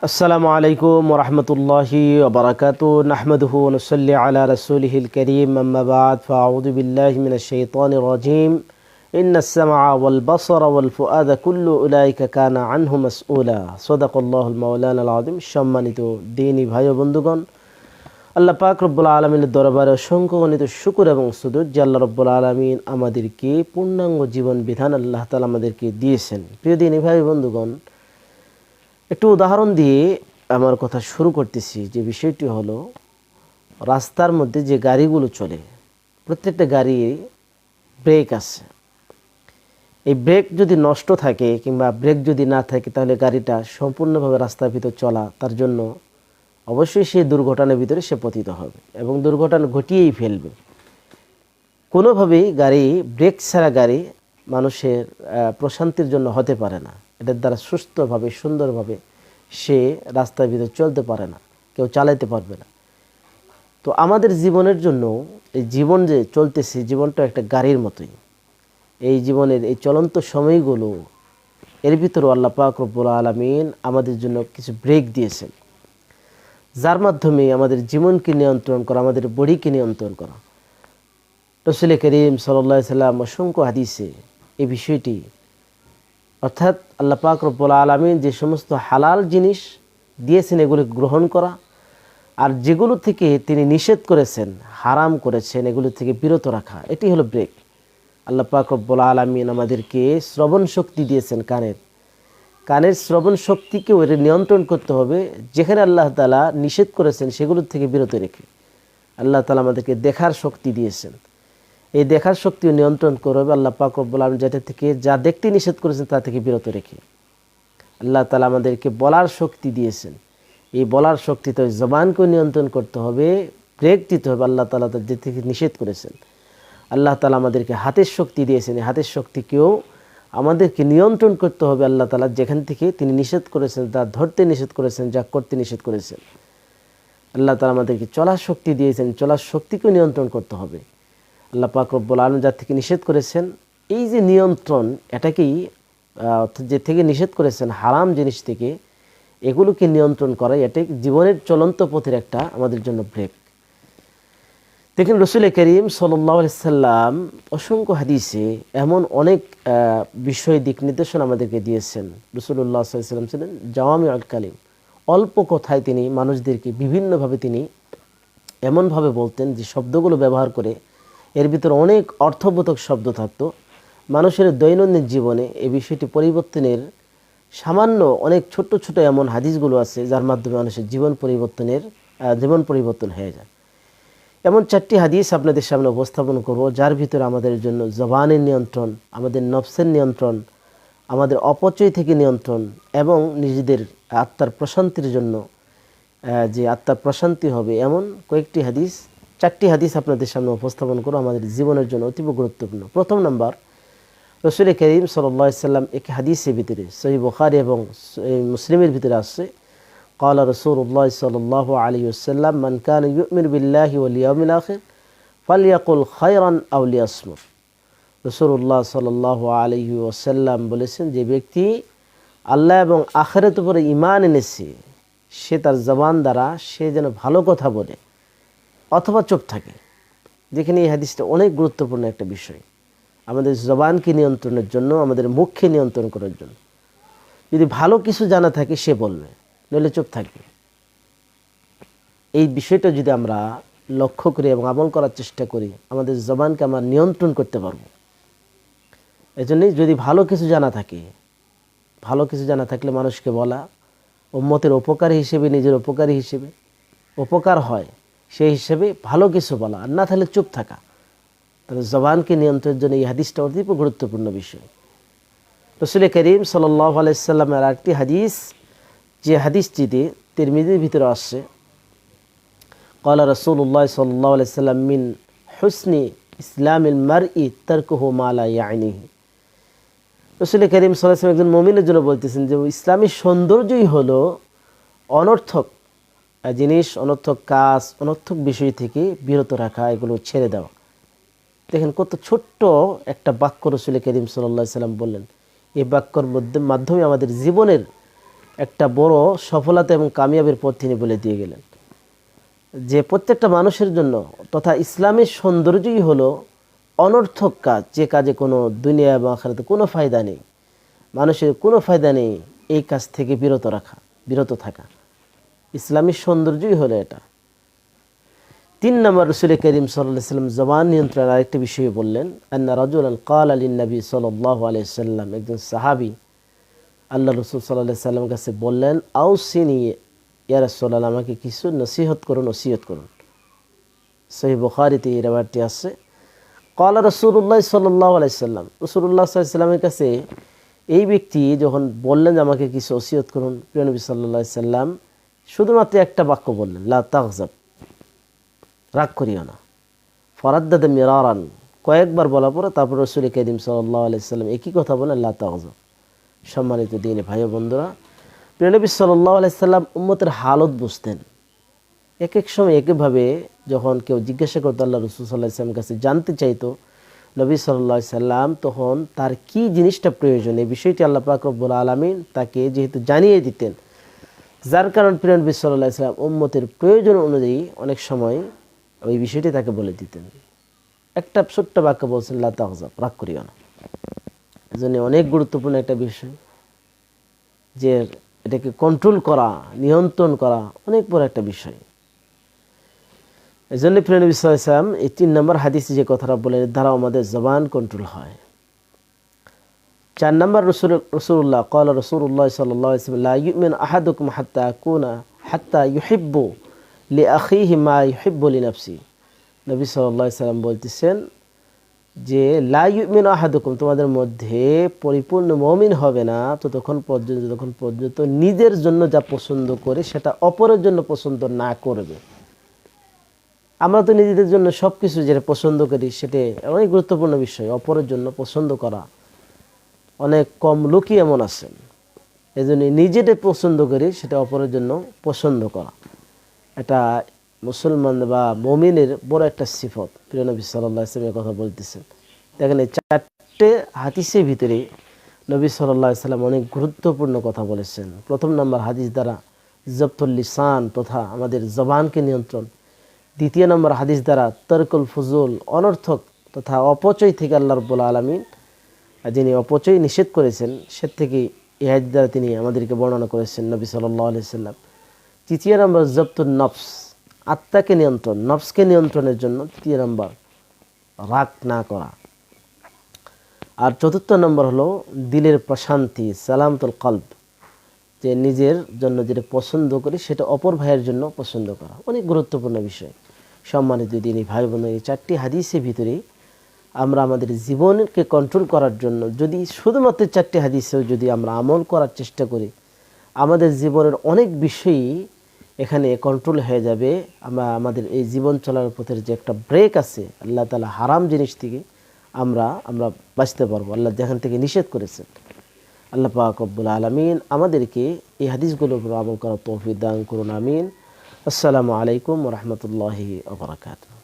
আসসালামু আলাইকুম ওয়া রাহমাতুল্লাহি ওয়া বারাকাতুহু নাহমাদুহু ওয়া নুসাল্লি আলা রাসূলিহিল কারীম আম্মা বা'দ ফাআউযু বিল্লাহি মিনাশ শাইতানির রাজীম ইন্নাস সামআ ওয়াল বাসারা ওয়াল ফুআদা কুল্লু উলাইকা কানা আনহু মাসউলা সাদাকাল্লাহুল মাওলানাল আযীম। সম্মানিত দ্বীনী ভাই ও বন্ধুগণ, আল্লাহ পাক রব্বুল আলামিনের দরবারে অসংখ্য গণিত শুকর এবং সুজুদ যে আল্লাহ রব্বুল আলামিন আমাদেরকে পূর্ণাঙ্গ জীবন বিধান আল্লাহ তাআলা আমাদেরকে দিয়েছেন। প্রিয় দ্বীনী ভাই বন্ধুগণ, একটু উদাহরণ দিয়ে আমার কথা শুরু করতেছি। যে বিষয়টি হলো, রাস্তার মধ্যে যে গাড়িগুলো চলে, প্রত্যেকটা গাড়ি ব্রেক আছে। এই ব্রেক যদি নষ্ট থাকে কিংবা ব্রেক যদি না থাকে, তাহলে গাড়িটা সম্পূর্ণভাবে রাস্তার ভিতর চলা তার জন্য অবশ্যই সেই দুর্ঘটনার ভিতরে সে পতিত হবে এবং দুর্ঘটনা ঘটিয়েই ফেলবে। কোনোভাবেই গাড়ি ব্রেক ছাড়া গাড়ি মানুষের প্রশান্তির জন্য হতে পারে না। এটার দ্বারা সুস্থভাবে সুন্দরভাবে সে রাস্তার ভিতরে চলতে পারে না, কেউ চালাতে পারবে না। তো আমাদের জীবনের জন্য এই জীবন যে চলতেছে, জীবনটা একটা গাড়ির মতোই। এই জীবনের এই চলন্ত সময়গুলো, এর ভিতরে আল্লাহ পাক রব্বুল আলামিন আমাদের জন্য কিছু ব্রেক দিয়েছেন, যার মাধ্যমে আমাদের জীবনকে নিয়ন্ত্রণ করা, আমাদের বডিকে নিয়ন্ত্রণ করা। রাসূল করিম সাল্লাল্লাহু আলাইহি সাল্লাম অসংখ্য হাদিসে এই বিষয়টি, অর্থাৎ আল্লাহ পাক রব্বুল আলামিন যে সমস্ত হালাল জিনিস দিয়েছেন এগুলো গ্রহণ করা, আর যেগুলো থেকে তিনি নিষেধ করেছেন, হারাম করেছেন, এগুলো থেকে বিরত রাখা, এটি হলো ব্রেক। আল্লাহ পাক রব্বুল আলামিন আমাদেরকে শ্রবণ শক্তি দিয়েছেন, কানের শ্রবণ শক্তিকেও এর নিয়ন্ত্রণ করতে হবে। যেখানে আল্লাহ তাআলা নিষেধ করেছেন সেগুলোর থেকে বিরত রেখে আল্লাহ তাআলা আমাদেরকে দেখার শক্তি দিয়েছেন। এই দেখার শক্তিও নিয়ন্ত্রণ করবে আল্লাহ পাক রব্বুল আলামিন যেটা থেকে, যা দেখতে নিষেধ করেছেন তা থেকে বিরত রেখে। আল্লাহ তাআলা আমাদেরকে বলার শক্তি দিয়েছেন। এই বলার শক্তিতে জবানকেও নিয়ন্ত্রণ করতে হবে, ব্রেক দিতে হবে আল্লাহ তাআলা যে থেকে নিষেধ করেছেন। আল্লাহ তাআলা আমাদেরকে হাতের শক্তি দিয়েছেন, এই হাতের শক্তিকেও আমাদেরকে নিয়ন্ত্রণ করতে হবে আল্লাহ তাআলা যেখান থেকে তিনি নিষেধ করেছেন, যা ধরতে নিষেধ করেছেন, যা করতে নিষেধ করেছেন। আল্লাহ তাআলা আমাদেরকে চলার শক্তি দিয়েছেন, চলার শক্তিকেও নিয়ন্ত্রণ করতে হবে। আল্লাহ পাক রব্বুল আলামিন যা থেকে নিষেধ করেছেন, এই যে নিয়ন্ত্রণ, এটাকেই অর্থাৎ যে থেকে নিষেধ করেছেন হারাম জিনিস থেকে, এগুলোকে নিয়ন্ত্রণ করা, এটাই জীবনের চলন্ত পথের একটা আমাদের জন্য ব্রেক। দেখেন, রাসূল করিম সাল্লাল্লাহু আলাইহি সাল্লাম অসংখ্য হাদিসে এমন অনেক বিষয় দিক নির্দেশনা আমাদেরকে দিয়েছেন। রাসূলুল্লাহ সাল্লাল্লাহু আলাইহি সাল্লাম ছিলেন জাওয়ামিউল কালিম। অল্প কথায় তিনি মানুষদেরকে বিভিন্নভাবে তিনি এমনভাবে বলতেন যে শব্দগুলো ব্যবহার করে এর ভিতরে অনেক অর্থবোধক শব্দ থাকতো। মানুষের দৈনন্দিন জীবনে এই বিষয়টি পরিবর্তনের সামান্য অনেক ছোট ছোট এমন হাদিসগুলো আছে, যার মাধ্যমে মানুষের জীবন পরিবর্তন হয়ে যায়। এমন 4টি হাদিস আপনাদের সামনে উপস্থাপন করব, যার ভিতরে আমাদের জন্য জবানের নিয়ন্ত্রণ, আমাদের নফসের নিয়ন্ত্রণ, আমাদের অপচয় থেকে নিয়ন্ত্রণ এবং নিজেদের আত্মার প্রশান্তির জন্য যে আত্মার প্রশান্তি হবে, এমন কয়েকটি হাদিস, 4টি হাদিস আপনাদের সামনে উপস্থাপন করব, আমাদের জীবনের জন্য অতীব গুরুত্বপূর্ণ। প্রথম নাম্বার, রাসূল করিম সাল্লাল্লাহু আলাইহি সাল্লাম এক হাদিসের ভিতরে, সহিহ বুখারী এবং মুসলিমের ভিতরে আসছে, قال رسول الله صلى الله عليه وسلم من كان يؤمن بالله واليوم الآخر فليقل خيرا أو ليصمت। রাসূলুল্লাহ সাল্লাল্লাহু আলাইহি ওয়াসাল্লাম বলেছেন, যে ব্যক্তি আল্লাহ এবং আখিরাতের উপরে ঈমান এনেছে, সে তার জবান দ্বারা সে যেন ভালো কথা বলে অথবা চুপ থাকে। যেখানে এই হাদিসটা অনেক গুরুত্বপূর্ণ একটা বিষয়, আমাদের জবানকে নিয়ন্ত্রণের জন্য, আমাদের মুখকে নিয়ন্ত্রণ করার জন্য। যদি ভালো কিছু জানা থাকে সে বলবে, নইলে চুপ থাকবে। এই বিষয়টা যদি আমরা লক্ষ্য করি এবং আমল করার চেষ্টা করি, আমাদের জবানকে আমরা নিয়ন্ত্রণ করতে পারবো। এজন্যই যদি ভালো কিছু জানা থাকলে মানুষকে বলা, উম্মতের উপকারী হিসেবে, নিজের উপকারী হিসেবে উপকার হয়, সেই হিসেবে ভালো কিছু বলা, আর না থাকলে চুপ থাকা। তাহলে জবানকে নিয়ন্ত্রণের জন্য এই হাদিসটা অতীব গুরুত্বপূর্ণ বিষয়। রাসূল করিম সাল্লাল্লাহু আলাইহি সাল্লামের আরেকটি হাদিস, যে হাদিসটিতে তিরমিজির ভিতরে আসছে, قال رسول الله صلى الله عليه وسلم من حسن إسلام المرء تركه ما لا يعنيه। রাসূল করিম সাল্লাল্লাহু আলাইহি ওয়াসাল্লাম একজন মুমিনের জন্য বলতেছেন যে ইসলামের সৌন্দর্যই হলো অনর্থক জিনিস, অনর্থক কাজ, অনর্থক বিষয় থেকে বিরত রাখা, এগুলো ছেড়ে দেওয়া। দেখেন কত ছোট্ট একটা বাক্য রাসূল করিম সাল্লাল্লাহু আলাইহি ওয়াসাল্লাম বললেন। এই বাক্যর মাধ্যমে আমাদের জীবনের একটা বড় সফলতা এবং কামিয়াবির পথ তিনি বলে দিয়ে গেলেন, যে প্রত্যেকটা মানুষের জন্য তথা ইসলামের সৌন্দর্যই হলো অনর্থক কাজ, যে কাজে কোনো দুনিয়া এবং আখিরাতে কোনো ফায়দা নেই, মানুষের কোনো ফায়দা নেই, এই কাজ থেকে বিরত থাকা। ইসলামের সৌন্দর্যই হলো এটা। 3 নম্বর, রাসূল করিম সাল্লাল্লাহু আলাইহি ওয়াসাল্লাম জবান নিয়ন্ত্রণের আরেকটি বিষয় বললেন, আন্না রাজুলান ক্বালা লিন-নবী সাল্লাল্লাহু আলাইহি ওয়াসাল্লাম, একজন সাহাবী আল্লাহ রাসূল সাল্লাল্লাহু আলাইহি ওয়াসাল্লামের কাছে বললেন, আউসিনি ইয়া রাসূলুল্লাহ, আমাকে কিছু নসিহত করুন। সহিহ বুখারীতে এই riwayatটি আছে। ক্বালা রাসূলুল্লাহ সাল্লাল্লাহু আলাইহি ওয়াসাল্লাম, রাসূলুল্লাহ সাল্লাল্লাহু আলাইহি ওয়াসাল্লামের কাছে এই ব্যক্তি যখন বললেন যে আমাকে কিছু ওসিয়ত করুন, প্রিয় নবী সাল্লাল্লাহু আলাইহি ওয়াসাল্লাম শুধুমাত্র একটা বাক্য বললেন, লা তাগজাব, রাগ করিও না। ফারাদ্দাদা মিরারান, কয়েকবার বলার পরে তারপর রাসূল করিম সাল্লাল্লাহু আলাইহি ওয়াসাল্লাম একই কথা বলেন, লা তাগজাব। সম্মানিত দিনী ভাই ও বন্ধুরা, প্রিয় নবী সাল্লাল্লাহু আলাইহি ওয়াসাল্লাম উম্মতের হালত বুঝতেন। এক এক সময় একইভাবে যখন কেউ জিজ্ঞাসা করতো আল্লাহ রাসূল সাল্লাল্লাহু আলাইহি ওয়াসাল্লামের কাছে, জানতে চাইতো নবী সাল্লাল্লাহু আলাইহি ওয়াসাল্লাম, তখন তার কি জিনিসটা প্রয়োজন এই বিষয়টি আল্লাহ পাক রব্বুল আলামিন তাকে যেহেতু জানিয়ে দিতেন, যার কারণে প্রিয় নবী সাল্লাল্লাহু আলাইহি ওয়াসাল্লাম উম্মতের প্রয়োজন অনুযায়ী অনেক সময় ওই বিষয়টি তাকে বলে দিতেন। একটা ছোট্ট বাক্য বলছেন, লা তাগজাব, রাগ করিও না। এজন্য অনেক গুরুত্বপূর্ণ একটা বিষয়, যে এটাকে কন্ট্রোল করা, নিয়ন্ত্রণ করা অনেক বড় একটা বিষয়। এই জন্য প্রিয় নবী সাল্লাল্লাহু আলাইহি ওয়াসাল্লাম এই 3 নম্বর হাদিসে যে কথাটা বলেন, এর দ্বারা আমাদের জবান কন্ট্রোল হয়। 4 নম্বর, রাসূলুল্লাহ ক্বালা রাসূলুল্লাহ সাল্লাল্লাহু আলাইহি ওয়াসাল্লাম, লা ইউমিনু আহাদুকুম হাত্তা ইউহিব্বু লিআখিহি মা ইউহিব্বু লিনাফসি। নবী সাল্লাল্লাহু আলাইহি ওয়াসাল্লাম বলতেছেন যে লা ইউমিনু আহাদুকুম, তোমাদের মধ্যে পরিপূর্ণ মুমিন হবে না যতক্ষণ পর্যন্ত নিজের জন্য যা পছন্দ করে সেটা অপরের জন্য পছন্দ না করবে। আমরা তো নিজেদের জন্য সব কিছু যেটা পছন্দ করি সেটা অনেক গুরুত্বপূর্ণ বিষয়। অপরের জন্য পছন্দ করা অনেক কম লোকই এমন আছেন। এই জন্য নিজেটা পছন্দ করি সেটা অপরের জন্য পছন্দ করা, এটা মুসলমান বা মুমিনের বড় একটা সিফত। প্রিয় নবী সাল্লাল্লাহু আলাইহি ওয়াসাল্লাম কথা বলতেছেন। দেখেন এই 4টে হাদিসের ভিতরে নবী সাল্লাল্লাহু আলাইহি ওয়াসাল্লাম অনেক গুরুত্বপূর্ণ কথা বলেছেন। প্রথম নম্বর হাদিস দ্বারা জবতুল লিসান তথা আমাদের জবানকে নিয়ন্ত্রণ। দ্বিতীয় নম্বর হাদিস দ্বারা তরকুল ফুজুল, অনর্থক তথা অপচয় থেকে আল্লাহ রাব্বুল আলামিন যিনি অপচয় নিষেধ করেছেন সে থেকে এই হাদিস দ্বারা তিনি আমাদেরকে বর্ণনা করেছেন নবী সাল্লাল্লাহু আলাইহি ওয়াসাল্লাম। তৃতীয় নম্বর জবতুন নফস, আত্মাকে নিয়ন্ত্রণ, নফসকে নিয়ন্ত্রণের জন্য। তৃতীয় নম্বর রাগ না করা। আর চতুর্থ নম্বর হলো দিলের প্রশান্তি, সালামতুল কলব, যে নিজের জন্য যেটা পছন্দ করি সেটা অপর ভাইয়ের জন্য পছন্দ করা অনেক গুরুত্বপূর্ণ বিষয়। সম্মানিত দিনী ভাই বোন, এই 4টি হাদিসের ভিতরে আমরা আমাদের জীবনকে কন্ট্রোল করার জন্য যদি শুধুমাত্র 4টি হাদিসেও যদি আমরা আমল করার চেষ্টা করি, আমাদের জীবনের অনেক বিষয়ই এখানে কন্ট্রোল হয়ে যাবে। আমরা আমাদের এই জীবন চলার পথের যে একটা ব্রেক আছে, আল্লাহ তাআলা হারাম জিনিস থেকে আমরা বাঁচতে পারবো, আল্লাহ যেখান থেকে নিষেধ করেছেন। আল্লাহ পাক রব্বুল আলামিন আমাদেরকে এই হাদিসগুলোর উপর আমল করার তৌফিক দান করুন, আমিন। আসসালামু আলাইকুম ওয়া রাহমাতুল্লাহি ওয়া বারাকাতুহু।